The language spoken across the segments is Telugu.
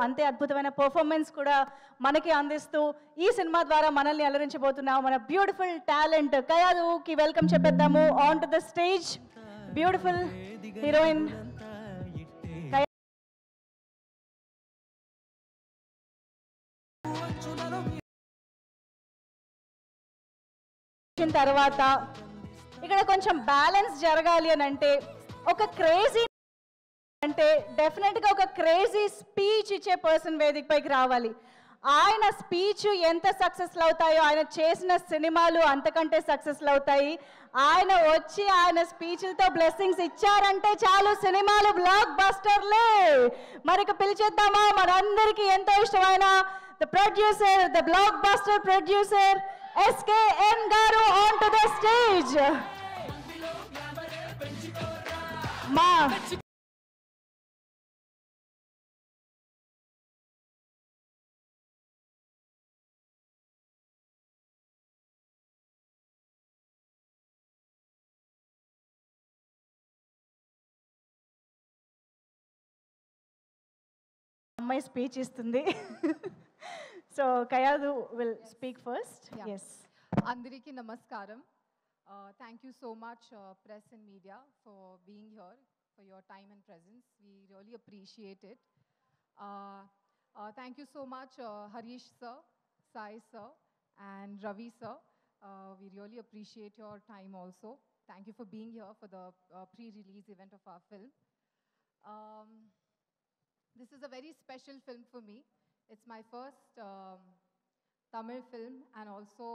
అంతే అద్భుతమైన పర్ఫార్మెన్స్ కూడా మనకి అందిస్తూ ఈ సినిమా ద్వారా మనల్ని అలరించబోతున్నాం మన బ్యూటిఫుల్ టాలెంట్ కయాదుకి వెల్కమ్ చెప్పేద్దాము on to the stage beautiful heroine తర్వాత ఇక్కడ కొంచెం బ్యాలెన్స్ జరగాలి అని అంటే ఒక క్రేజీ అంటే డెఫినెట్గా ఒక క్రేజీ స్పీచ్ ఇచ్చే పర్సన్ వేదిక పైకి రావాలి ఆయన స్పీచ్ ఎంత సక్సెస్ఫుల్ అవుతాయో ఆయన చేసిన సినిమాలు అంతకంటే సక్సెస్ఫుల్ అవుతాయి ఆయన వచ్చి ఆయన స్పీచ్లతో బ్లెస్సింగ్స్ ఇచ్చారంటే చాలు సినిమాలు బ్లాక్ బస్టర్లే మరికి పిలిచేద్దామా మనందరికీ ఎంతో ఇష్టమైన the producer the block buster producer SKN గారు ఆన్ టు ద స్టేజ్ మా అమ్మాయి స్పీచ్ ఇస్తుంది so Kayadu will speak first yes అందరికీ నమస్కారం thank you so much press and media for being here for your time and presence we really appreciate it thank you so much Harish sir Sai sir and Ravi sir we really appreciate your time also thank you for being here for the pre-release event of our film this is a very special film for me. It's my first Tamil film and also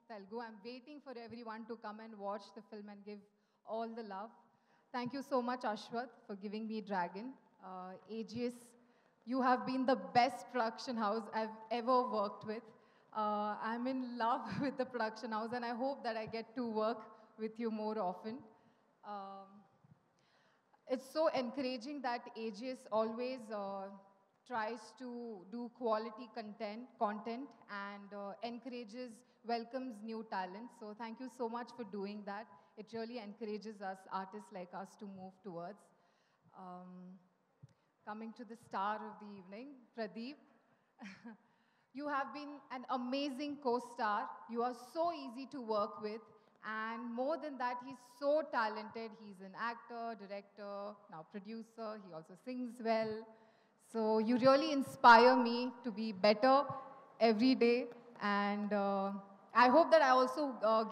Telugu. I'm waiting for everyone to come and watch the film and give all the love. Thank you so much, Ashwath, for giving me Dragon. AGS, you have been the best production house I've ever worked with. I'm in love with the production house and I hope that I get to work with you more often. It's so encouraging that AGS always tries to do quality content and encourages, welcomes new talent. So thank you so much for doing that. It really encourages us, artists like us, to move towards. Coming to the star of the evening, Pradeep. You have been an amazing co-star. You are so easy to work with. And more than that, he's so talented. He's an actor, director, now producer. He also sings well. So you really inspire me to be better every day. And I hope that I also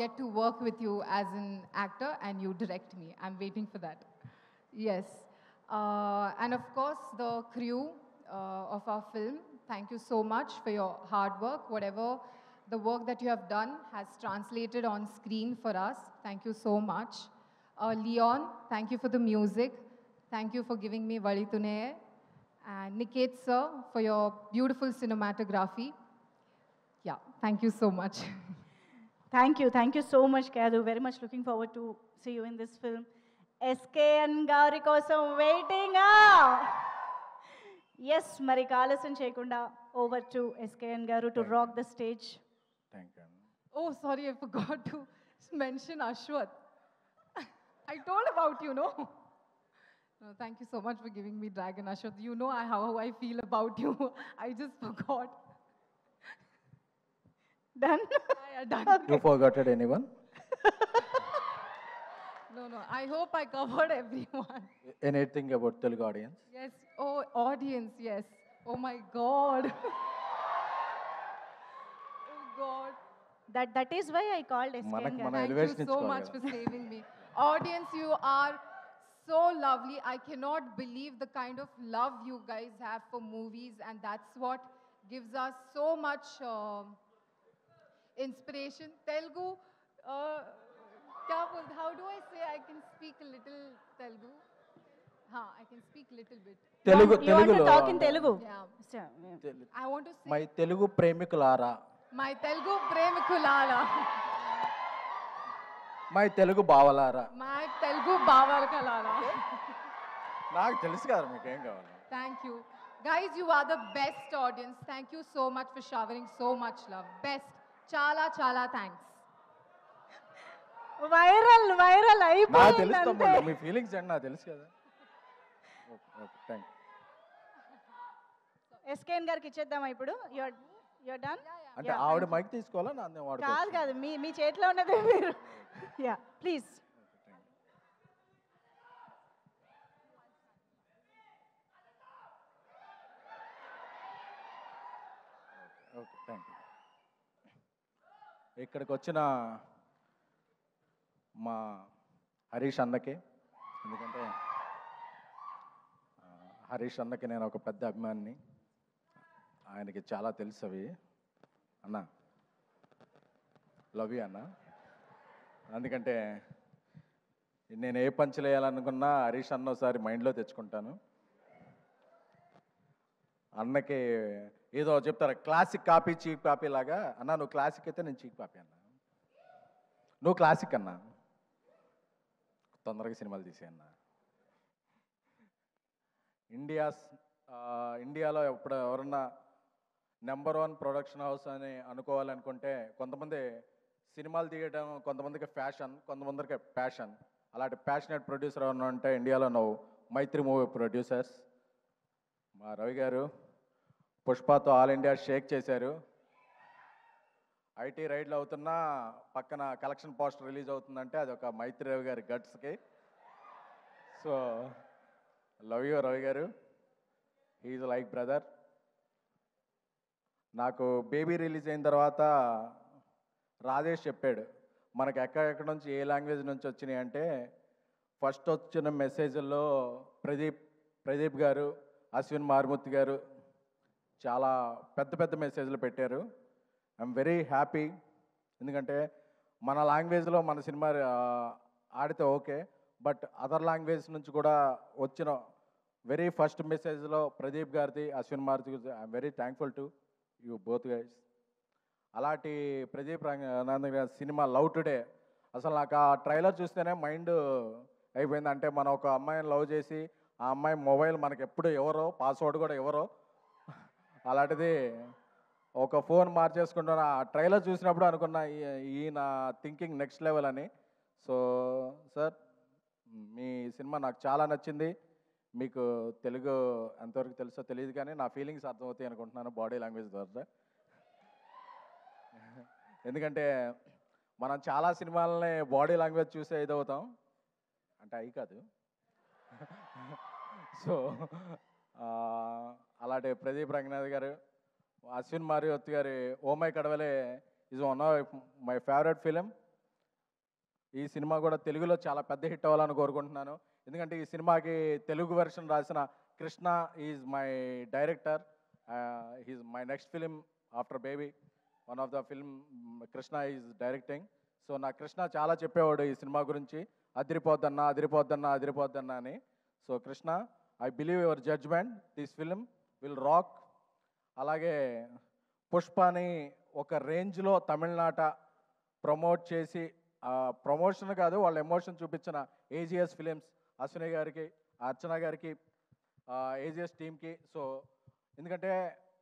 get to work with you as an actor and you direct me. I'm waiting for that. Yes. And of course, the crew of our film, thank you so much for your hard work. Whatever the work that you have done has translated on screen for us. Thank you so much. Leon, thank you for the music. Thank you for giving me Valitune. And Niket sir, for your beautiful cinematography. Yeah, thank you so much. Thank you so much Kayadu. Very much looking forward to see you in this film. SKN గారి కోసం waiting yes మరి ఆలస్యం చేయకుండా over to SKN గారు to rock the stage. Thank you. Oh, sorry, I forgot to mention Ashwath. I told about you, no? No, thank you so much for giving me Dragon, Ashwath. You know how I feel about you. I just forgot. Done? Yeah, done. You forgot anyone? No, I hope I covered everyone. Anything about Telugu audience? Yes, oh, audience, yes. Oh my God. Oh God. That is why I called SKN గారు. Thank you so much for saving me. Audience, you are so lovely. I cannot believe the kind of love you guys have for movies, and that's what gives us so much inspiration. Telugu, how do I say? I can speak a little Telugu. I can speak a little bit. You want to talk in Telugu? Yeah. I want to say. My Telugu premikulara. My Telugu premikulara. My Telugu బావలారా. My Telugu బావలారా. నాకు తెలుసు కదా మీకేం కావాలి. Thank you. Guys, you are the best audience. Thank you so much for showering so much love. Best. Chala thanks. Viral నాకు అయిపోయింది తెలుసు అంతే. మీ ఫీలింగ్స్ అండి నాకు తెలుసు కదా. ఓకే థ్యాంక్ ఎస్కేఎన్ గారికి ఇచ్చేద్దామా ఇప్పుడు? You're done? అంటే ఆవిడ మైక్ తీసుకోవాలా నాన్నే కాదు వాడుకోవచ్చు? కాదు, మీ చేతిలో ఉన్నదే మీరు. Yeah please. Okay, thank you. ఇక్కడికి వచ్చిన మా హరీష్ అన్నకి, ఎందుకంటే హరీష్ అన్నకి నేను ఒక పెద్ద అభిమానిని, ఆయనకి చాలా తెలుసు అవి. అన్న లవ్ యూ అన్న. ఎందుకంటే నేను ఏ పంచులు వేయాలనుకున్నా హరీష్ అన్న ఒకసారి మైండ్లో తెచ్చుకుంటాను. అన్నకి ఏదో చెప్తారు క్లాసిక్ కాపీ చీప్ కాపీ లాగా. అన్న నువ్వు క్లాసిక్ అయితే నేను చీప్ కాపీ అన్న. నువ్వు క్లాసిక్ అన్న, తొందరగా సినిమాలు తీసేయన్న. ఇండియాలో ఇప్పుడు ఎవరన్నా నెంబర్ 1 ప్రొడక్షన్ హౌస్ అని అనుకోవాలనుకుంటే కొంతమంది సినిమాలు తీయడం, కొంతమందికి ఫ్యాషన్, కొంతమందికి ప్యాషన్. అలాంటి ప్యాషనెట్ ప్రొడ్యూసర్ ఎవరన్నా అంటే ఇండియాలో నువ్వు మైత్రి మూవీ ప్రొడ్యూసర్స్. మా రవి గారు పుష్పతో ఆల్ ఇండియా షేక్ చేశారు. ఐటీ రైడ్లు అవుతున్నా పక్కన కలెక్షన్ పోస్టర్ రిలీజ్ అవుతుందంటే అది ఒక మైత్రి రవి గారి గట్స్కి. సో లవ్ యూ రవి గారు, హీఈ్ లైక్ బ్రదర్. నాకు బేబీ రిలీజ్ అయిన తర్వాత రాజేష్ చెప్పాడు మనకు ఎక్కడెక్కడ నుంచి ఏ లాంగ్వేజ్ నుంచి వచ్చినాయి అంటే, ఫస్ట్ వచ్చిన మెసేజ్ల్లో ప్రదీప్ గారు, అశ్విన్ మారుమూర్తి గారు చాలా పెద్ద పెద్ద మెసేజ్లు పెట్టారు. I'm very happy. ఎందుకంటే మన లాంగ్వేజ్లో మన సినిమా ఆడితే ఓకే, బట్ అదర్ లాంగ్వేజ్ నుంచి కూడా వచ్చిన వెరీ ఫస్ట్ మెసేజ్లో ప్రదీప్ గారిది, అశ్విన్ మారుతి గారిది. I'm very thankful to you both guys. అలాంటి ప్రదీప్ రంగనాథన్ గారి సినిమా లవ్ టుడే అసలు నాకు ఆ ట్రైలర్ చూస్తేనే మైండ్ అయిపోయింది. అంటే మనం ఒక అమ్మాయిని లవ్ చేసి ఆ అమ్మాయి మొబైల్ మనకి ఎప్పుడు ఎవరో, పాస్వర్డ్ కూడా ఎవరో, అలాంటిది ఒక ఫోన్ మార్చేసుకుంటున్న ఆ ట్రైలర్ చూసినప్పుడు అనుకున్నా ఈయన థింకింగ్ నెక్స్ట్ లెవెల్ అని. సో సార్ మీ సినిమా నాకు చాలా నచ్చింది. మీకు తెలుగు ఎంతవరకు తెలుసో తెలియదు కానీ నా ఫీలింగ్స్ అర్థమవుతాయి అనుకుంటున్నాను బాడీ లాంగ్వేజ్ ద్వారా. ఎందుకంటే మనం చాలా సినిమాలని బాడీ లాంగ్వేజ్ చూసే ఇదవుతాం, అంటే అవి కాదు. సో అలాంటి ప్రదీప్ రంగనాథ్ గారు, అశ్విన్ మారుతి గారి oh my Kadavule is one of my favourite film. ఈ సినిమా కూడా తెలుగులో చాలా పెద్ద హిట్ అవ్వాలని కోరుకుంటున్నాను. ఎందుకంటే ఈ సినిమాకి తెలుగు వెర్షన్ రాసిన Krishna is my director. He's my next film after Baby. One of the film Krishna is directing. So నా కృష్ణ చాలా చెప్పేవాడు ఈ సినిమా గురించి, అదిరిపోద్దన్నా అదిరిపోద్దన్నా అదిరిపోద్దన్నా అని. So Krishna, I believe your judgement, this film will rock. అలాగే పుష్పని ఒక రేంజ్లో తమిళనాట ప్రమోట్ చేసి, ప్రమోషన్ కాదు వాళ్ళ ఎమోషన్ చూపించిన ఏజిఎస్ ఫిలిమ్స్, అశ్విని గారికి, అర్చన గారికి, ఏజిఎస్ టీమ్కి. సో ఎందుకంటే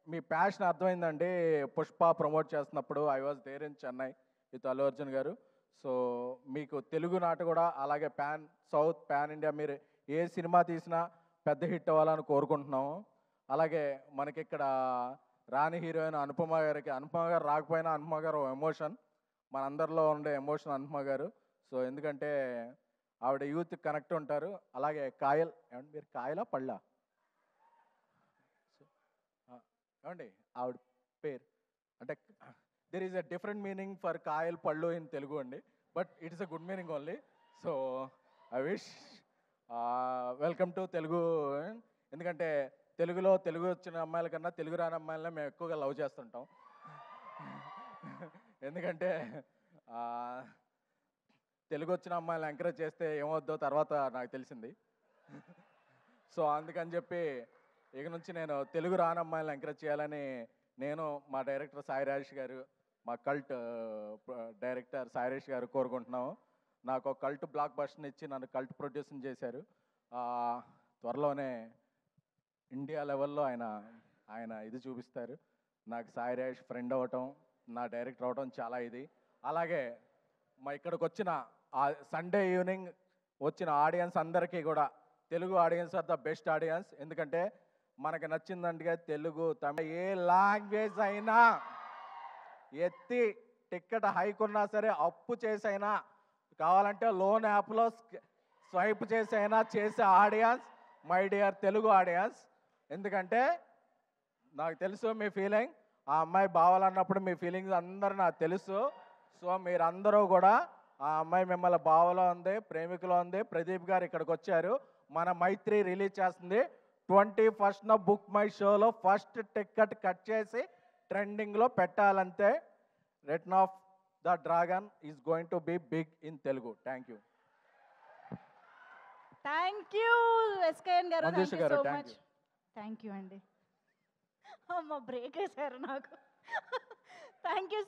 మీ ప్యాషన్ అర్థమైందండి. పుష్ప ప్రమోట్ చేస్తున్నప్పుడు I was there in Chennai with Allu Arjun గారు. సో మీకు తెలుగు నాట కూడా అలాగే సౌత్ పాన్ ఇండియా మీరు ఏ సినిమా తీసినా పెద్ద హిట్ అవ్వాలని కోరుకుంటున్నాము. అలాగే మనకి ఇక్కడ రాణి హీరోయిన్ అనుపమ గారికి, అనుపమ గారు రాకపోయినా అనుపమ గారు ఎమోషన్, మనందరిలో ఉండే ఎమోషన్ అనుపమ గారు. సో ఎందుకంటే ఆవిడ యూత్ కనెక్ట్ ఉంటారు. అలాగే కాయల్, ఏమండి మీరు కాయలా పళ్ళా ఏమండి ఆవిడ పేరు, అంటే there is a different meaning for కాయల్ పళ్ళు ఇన్ తెలుగు అండి, but it is a good meaning only. So I wish welcome to Telugu. ఎందుకంటే తెలుగు వచ్చిన అమ్మాయిల కన్నా తెలుగు రాని అమ్మాయిలనే మేము ఎక్కువగా లవ్ చేస్తుంటాం. ఎందుకంటే తెలుగు వచ్చిన అమ్మాయిలు ఎంకరేజ్ చేస్తే ఏమవుద్దో తర్వాత నాకు తెలిసింది. సో అందుకని చెప్పి ఇక నుంచి నేను తెలుగు రాని అమ్మాయిలను ఎంకరేజ్ చేయాలని నేను, మా డైరెక్టర్ సాయి రాజేష్ గారు, మా కల్ట్ డైరెక్టర్ సాయి రాజేష్ గారు కోరుకుంటున్నాము. నాకు ఒక కల్ట్ బ్లాక్ బస్టర్ని ఇచ్చి నన్ను కల్ట్ ప్రొడ్యూసింగ్ చేశారు. త్వరలోనే ఇండియా లెవెల్లో ఆయన ఇది చూపిస్తారు. నాకు సాయి రాజేష్ ఫ్రెండ్ అవ్వటం, నా డైరెక్టర్ అవ్వటం చాలా ఇది. అలాగే మా ఇక్కడికి వచ్చిన సండే ఈవినింగ్ వచ్చిన ఆడియన్స్ అందరికీ కూడా, Telugu audience are the best audience. ఎందుకంటే మనకి నచ్చిందంటే తెలుగు తమిళ ఏ లాంగ్వేజ్ అయినా ఎత్తి టికెట్ హైక్ ఉన్నా సరే అప్పు చేసైనా కావాలంటే లోన్ యాప్లో స్వైప్ చేసైనా చేసే audience my dear Telugu audience. ఎందుకంటే నాకు తెలుసు మీ ఫీలింగ్, ఆ అమ్మాయి బావాలన్నప్పుడు మీ ఫీలింగ్స్ అందరూ నాకు తెలుసు. సో మీరందరూ కూడా ఆ అమ్మాయి మిమ్మల్ని బావలో ఉంది, ప్రేమికులో ఉంది. ప్రదీప్ గారు ఇక్కడికి వచ్చారు, మన మైత్రి రిలీజ్ చేస్తుంది 21st బుక్ మై షోలో ఫస్ట్ టికెట్ కట్ చేసి ట్రెండింగ్లో పెట్టాలంతే. Return of the Dragon is going to be big in Telugu. Thank you. Thank you SKN garu, Manjusha thank you garu, so thank much. you. Thank you అండి. అమ్మ బ్రేక్ వేశారు నాకు. Thank you.